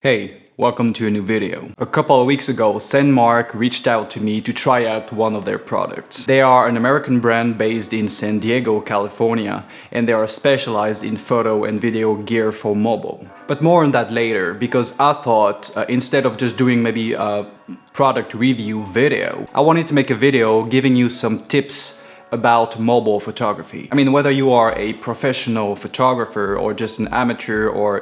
Hey, welcome to a new video. A couple of weeks ago, Sandmarc reached out to me to try out one of their products. They are an American brand based in San Diego, California, and they are specialized in photo and video gear for mobile. But more on that later, because I thought instead of just doing maybe a product review video, I wanted to make a video giving you some tips about mobile photography. I mean, whether you are a professional photographer or just an amateur or,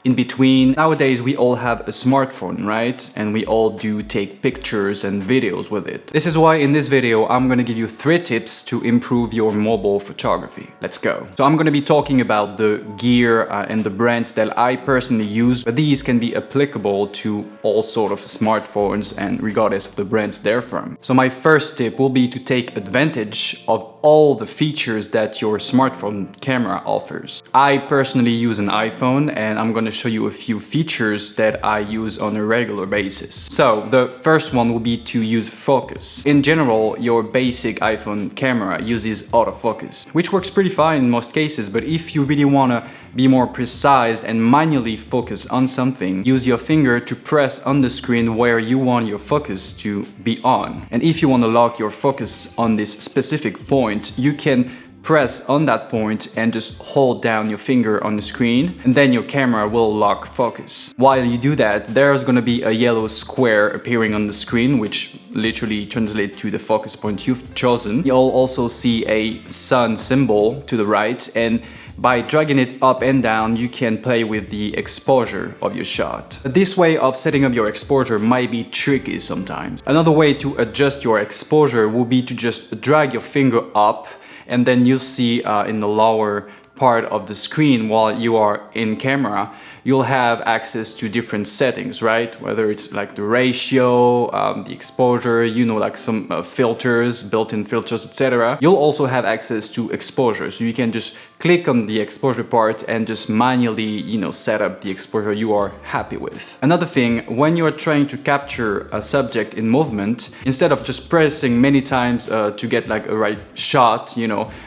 in between. Nowadays, we all have a smartphone, right? And we all do take pictures and videos with it. This is why in this video, I'm gonna give you 3 tips to improve your mobile photography. Let's go. So I'm gonna be talking about the gear and the brands that I personally use, but these can be applicable to all sort of smartphones and regardless of the brands they're from. So my first tip will be to take advantage of all the features that your smartphone camera offers. I personally use an iPhone and I'm gonna show you a few features that I use on a regular basis. So the first one will be to use focus. In general, your basic iPhone camera uses autofocus, which works pretty fine in most cases, but if you really wanna be more precise and manually focus on something, use your finger to press on the screen where you want your focus to be on. And if you want to lock your focus on this specific point, you can press on that point and just hold down your finger on the screen, and then your camera will lock focus. While you do that, there's gonna be a yellow square appearing on the screen, which literally translates to the focus point you've chosen. You'll also see a sun symbol to the right, and by dragging it up and down, you can play with the exposure of your shot. This way of setting up your exposure might be tricky sometimes. Another way to adjust your exposure will be to just drag your finger up, and then you'll see in the lower part of the screen while you are in camera, you'll have access to different settings, right? Whether it's like the ratio, the exposure, like some filters, built-in filters, etc. You'll also have access to exposure, so you can just click on the exposure part and just manually, set up the exposure you are happy with. Another thing, when you are trying to capture a subject in movement, instead of just pressing many times to get like a right shot,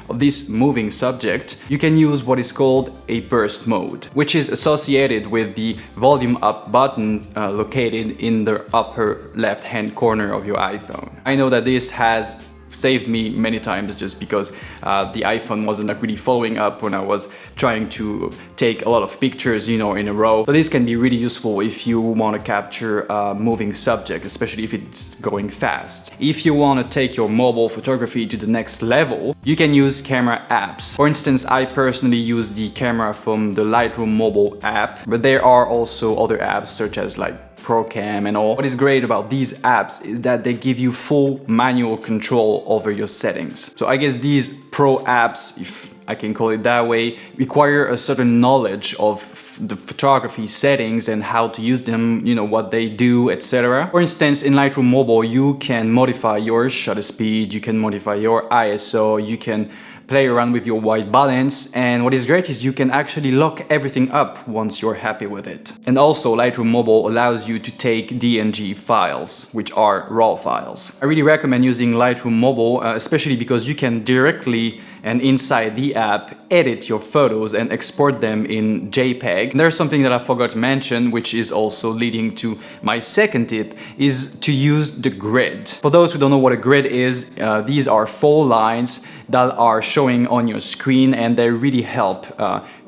of this moving subject, you can use what is called a burst mode, which is associated with the volume up button located in the upper left hand corner of your iPhone. I know that this has saved me many times just because the iPhone wasn't really following up when I was trying to take a lot of pictures, in a row. So this can be really useful if you want to capture a moving subject, especially if it's going fast. If you want to take your mobile photography to the next level, you can use camera apps. For instance, I personally use the camera from the Lightroom mobile app, but there are also other apps such as like ProCam and all. What is great about these apps is that they give you full manual control over your settings. So I guess these pro apps, if I can call it that way, require a certain knowledge of the photography settings and how to use them, what they do, etc. For instance, in Lightroom Mobile, you can modify your shutter speed, you can modify your ISO, you can play around with your white balance, and what is great is you can actually lock everything up once you're happy with it. And also, Lightroom Mobile allows you to take DNG files, which are RAW files. I really recommend using Lightroom Mobile, especially because you can directly and inside the app edit your photos and export them in JPEG. And there's something that I forgot to mention, which is also leading to my second tip, is to use the grid. For those who don't know what a grid is, these are 4 lines that are showing on your screen, and they really help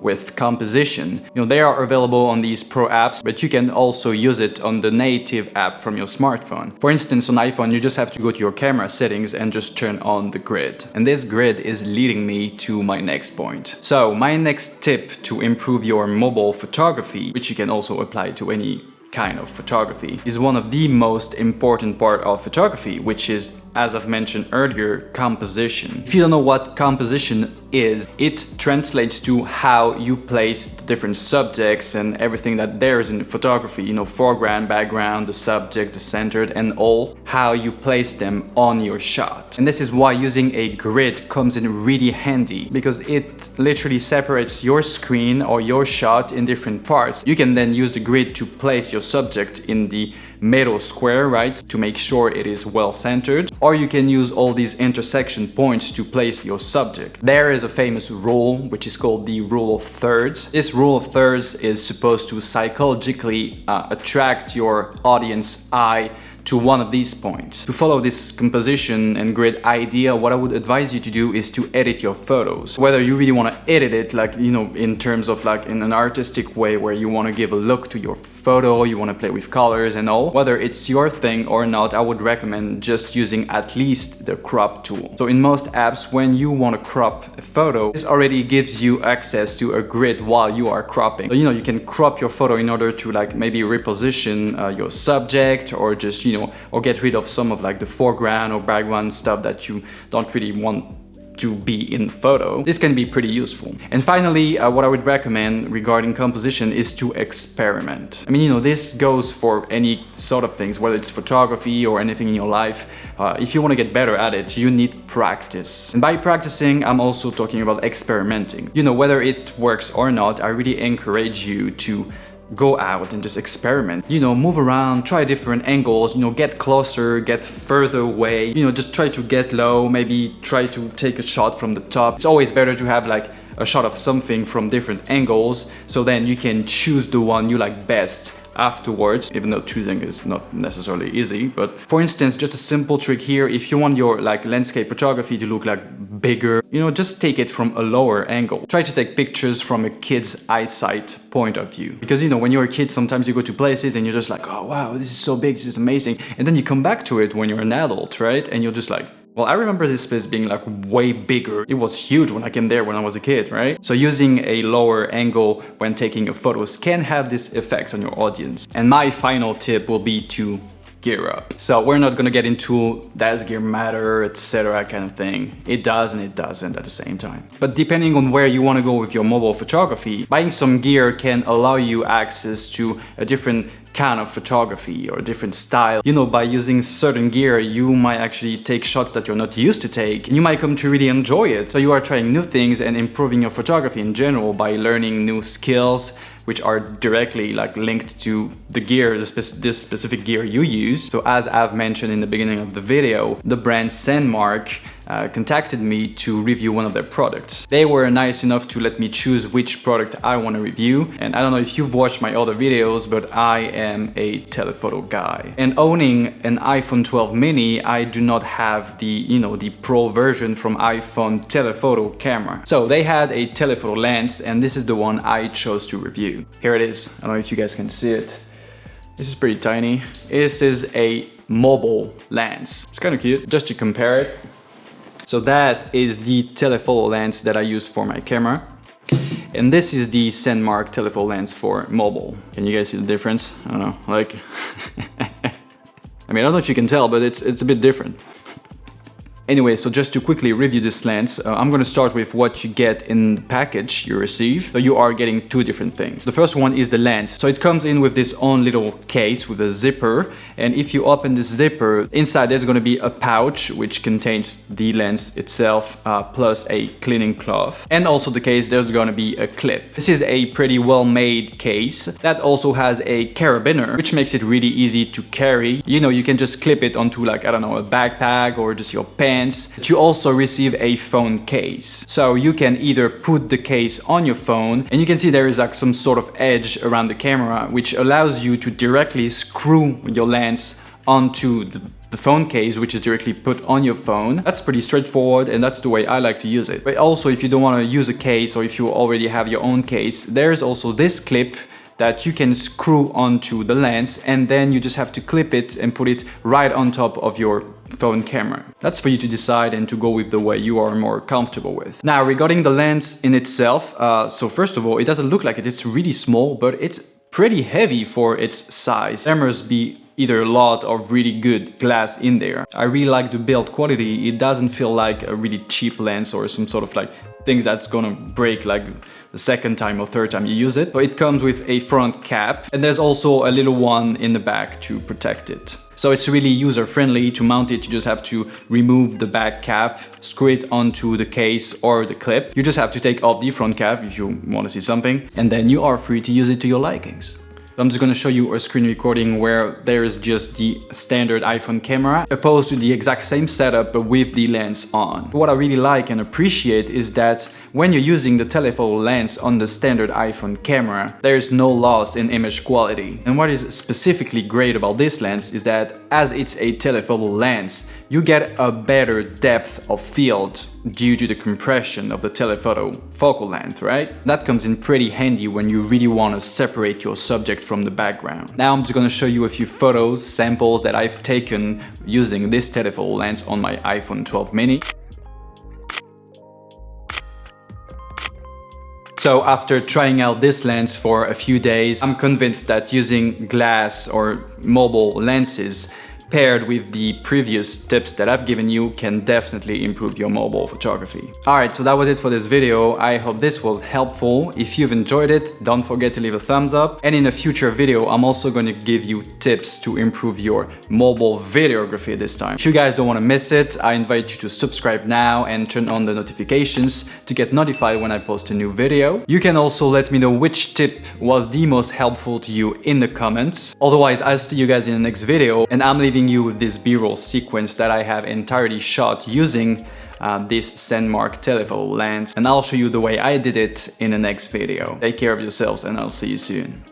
with composition. They are available on these pro apps, but you can also use it on the native app from your smartphone. For instance, on iPhone, you just have to go to your camera settings and just turn on the grid. And this grid is leading me to my next point. So my next tip to improve your mobile photography, which you can also apply to any kind of photography, is one of the most important part of photography, which is, as I've mentioned earlier, composition. If you don't know what composition is, it translates to how you place the different subjects and everything that there is in photography, foreground, background, the subject, the centered, and all, how you place them on your shot. And this is why using a grid comes in really handy, because it literally separates your screen or your shot in different parts. You can then use the grid to place your subject in the middle square, right, to make sure it is well centered. or you can use all these intersection points to place your subject. There is a famous rule which is called the rule of thirds. This rule of thirds is supposed to psychologically attract your audience eye to one of these points. To follow this composition and grid idea, what I would advise you to do is to edit your photos. Whether you really want to edit it, like, you know, in terms of like in an artistic way where you want to give a look to your photo, you want to play with colors and all, whether it's your thing or not, I would recommend just using ARTLIST, the crop tool. So in most apps, when you want to crop a photo, this already gives you access to a grid while you are cropping. So, you know, you can crop your photo in order to like maybe reposition your subject, or just, you know, or get rid of some of like the foreground or background stuff that you don't really want to be in the photo. This can be pretty useful. And finally, what I would recommend regarding composition is to experiment. I mean, you know, this goes for any sort of things, whether it's photography or anything in your life. If you want to get better at it, you need practice. And by practicing, I'm also talking about experimenting. You know, whether it works or not, I really encourage you to go out and just experiment. You know, move around, try different angles, you know, get closer, get further away, you know, just try to get low, maybe try to take a shot from the top. It's always better to have like a shot of something from different angles, so then you can choose the one you like best afterwards, even though choosing is not necessarily easy. But for instance, just a simple trick here, if you want your like landscape photography to look like bigger, you know, just take it from a lower angle. Try to take pictures from a kid's eyesight point of view, because, you know, when you're a kid, sometimes you go to places and you're just like, oh wow, this is so big, this is amazing, and then you come back to it when you're an adult, right? And you're just like, well, I remember this place being like way bigger. It was huge when I came there when I was a kid, right? So using a lower angle when taking your photos can have this effect on your audience. And my final tip will be to gear up. So we're not gonna get into does gear matter, etc. kind of thing. It does and it doesn't at the same time. But depending on where you want to go with your mobile photography, buying some gear can allow you access to a different kind of photography or different style. You know, by using certain gear, you might actually take shots that you're not used to take, and you might come to really enjoy it. So you are trying new things and improving your photography in general by learning new skills, which are directly like linked to the gear, this specific gear you use. So as I've mentioned in the beginning of the video, the brand Sandmarc contacted me to review one of their products. They were nice enough to let me choose which product I want to review. And I don't know if you've watched my other videos, but I am a telephoto guy. And owning an iPhone 12 mini, I do not have the, you know, the Pro version from iPhone telephoto camera. So they had a telephoto lens, and this is the one I chose to review. Here it is. I don't know if you guys can see it. This is pretty tiny. This is a mobile lens. It's kind of cute, just to compare it. So that is the telephoto lens that I use for my camera. And this is the Sandmarc telephoto lens for mobile. Can you guys see the difference? I don't know, like... I mean, I don't know if you can tell, but it's a bit different. Anyway, so just to quickly review this lens, I'm going to start with what you get in the package you receive. So you are getting two different things. The first one is the lens. So it comes in with this own little case with a zipper. And if you open this zipper, inside there's going to be a pouch which contains the lens itself, plus a cleaning cloth. And also the case, there's going to be a clip. This is a pretty well-made case that also has a carabiner, which makes it really easy to carry. You know, you can just clip it onto, like, I don't know, a backpack or just your pants. But you also receive a phone case. So you can either put the case on your phone, and you can see there is like some sort of edge around the camera, which allows you to directly screw your lens onto the phone case, which is directly put on your phone. That's pretty straightforward, and that's the way I like to use it. But also, if you don't want to use a case, or if you already have your own case, there's also this clip that you can screw onto the lens, and then you just have to clip it and put it right on top of your phone camera. That's for you to decide and to go with the way you are more comfortable with. Now, regarding the lens in itself, so first of all, it doesn't look like it. It's really small, but it's pretty heavy for its size. There must be either a lot of really good glass in there. I really like the build quality. It doesn't feel like a really cheap lens or some sort of like things that's gonna break like the second time or third time you use it. So it comes with a front cap, and there's also a little one in the back to protect it. So it's really user-friendly. To mount it, you just have to remove the back cap, screw it onto the case or the clip. You just have to take off the front cap if you want to see something, and then you are free to use it to your likings. I'm just gonna show you a screen recording where there is just the standard iPhone camera opposed to the exact same setup but with the lens on. What I really like and appreciate is that when you're using the telephoto lens on the standard iPhone camera, there is no loss in image quality. And what is specifically great about this lens is that as it's a telephoto lens, you get a better depth of field due to the compression of the telephoto focal length, right? That comes in pretty handy when you really want to separate your subject from the background. Now I'm just going to show you a few photos, samples that I've taken using this telephoto lens on my iPhone 12 mini. So after trying out this lens for a few days, I'm convinced that using glass or mobile lenses paired with the previous tips that I've given you can definitely improve your mobile photography. Alright, so that was it for this video. I hope this was helpful. If you've enjoyed it, don't forget to leave a thumbs up. And in a future video, I'm also going to give you tips to improve your mobile videography this time. If you guys don't want to miss it, I invite you to subscribe now and turn on the notifications to get notified when I post a new video. You can also let me know which tip was the most helpful to you in the comments. Otherwise, I'll see you guys in the next video, and I'm leaving you with this B-roll sequence that I have entirely shot using this Sandmarc telephoto lens, and I'll show you the way I did it in the next video. Take care of yourselves and I'll see you soon.